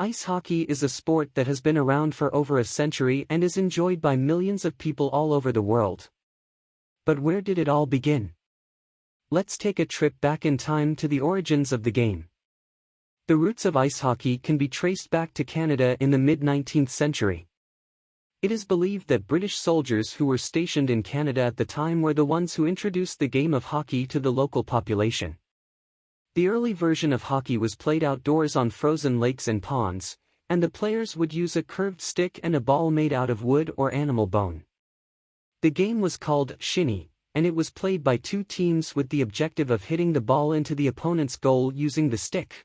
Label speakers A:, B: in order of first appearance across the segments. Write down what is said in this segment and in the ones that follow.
A: Ice hockey is a sport that has been around for over a century and is enjoyed by millions of people all over the world. But where did it all begin? Let's take a trip back in time to the origins of the game. The roots of ice hockey can be traced back to Canada in the mid-19th century. It is believed that British soldiers who were stationed in Canada at the time were the ones who introduced the game of hockey to the local population. The early version of hockey was played outdoors on frozen lakes and ponds, and the players would use a curved stick and a ball made out of wood or animal bone. The game was called Shinny, and it was played by two teams with the objective of hitting the ball into the opponent's goal using the stick.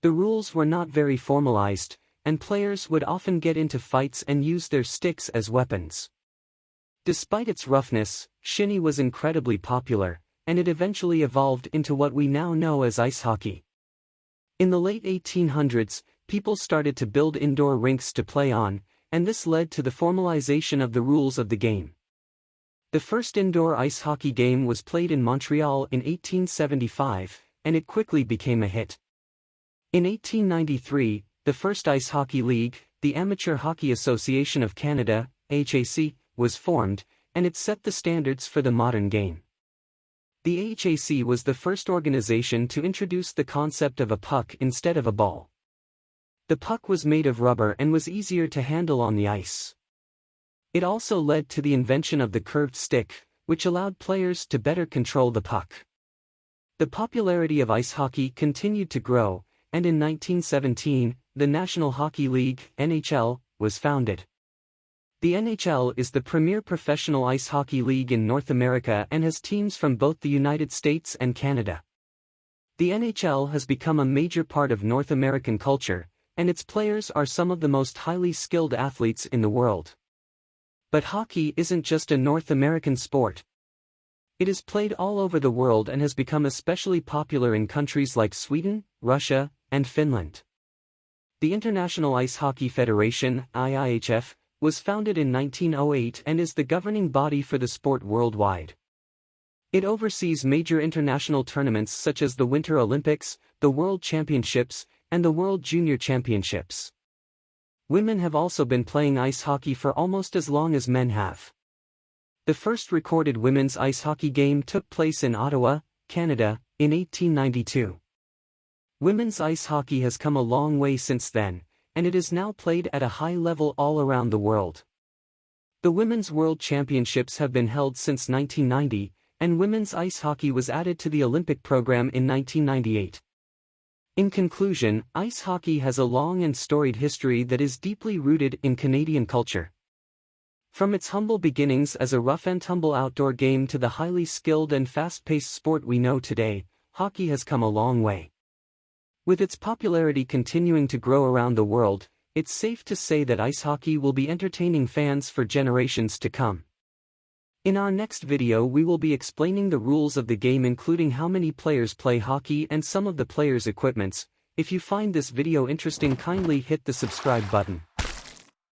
A: The rules were not very formalized, and players would often get into fights and use their sticks as weapons. Despite its roughness, Shinny was incredibly popular, and it eventually evolved into what we now know as ice hockey. In the late 1800s, people started to build indoor rinks to play on, and this led to the formalization of the rules of the game. The first indoor ice hockey game was played in Montreal in 1875, and it quickly became a hit. In 1893, the first ice hockey league, the Amateur Hockey Association of Canada, AHAC, was formed, and it set the standards for the modern game. The AHAC was the first organization to introduce the concept of a puck instead of a ball. The puck was made of rubber and was easier to handle on the ice. It also led to the invention of the curved stick, which allowed players to better control the puck. The popularity of ice hockey continued to grow, and in 1917, the National Hockey League, NHL, was founded. The NHL is the premier professional ice hockey league in North America and has teams from both the United States and Canada. The NHL has become a major part of North American culture, and its players are some of the most highly skilled athletes in the world. But hockey isn't just a North American sport. It is played all over the world and has become especially popular in countries like Sweden, Russia, and Finland. The International Ice Hockey Federation, IIHF, was founded in 1908 and is the governing body for the sport worldwide. It oversees major international tournaments such as the Winter Olympics, the World Championships, and the World Junior Championships. Women have also been playing ice hockey for almost as long as men have. The first recorded women's ice hockey game took place in Ottawa, Canada, in 1892. Women's ice hockey has come a long way since then, and it is now played at a high level all around the world. The Women's World Championships have been held since 1990, and women's ice hockey was added to the Olympic program in 1998. In conclusion, ice hockey has a long and storied history that is deeply rooted in Canadian culture. From its humble beginnings as a rough-and-tumble outdoor game to the highly skilled and fast-paced sport we know today, hockey has come a long way. With its popularity continuing to grow around the world, it's safe to say that ice hockey will be entertaining fans for generations to come. In our next video we will be explaining the rules of the game, including how many players play hockey and some of the players' equipments. If you find this video interesting, kindly hit the subscribe button.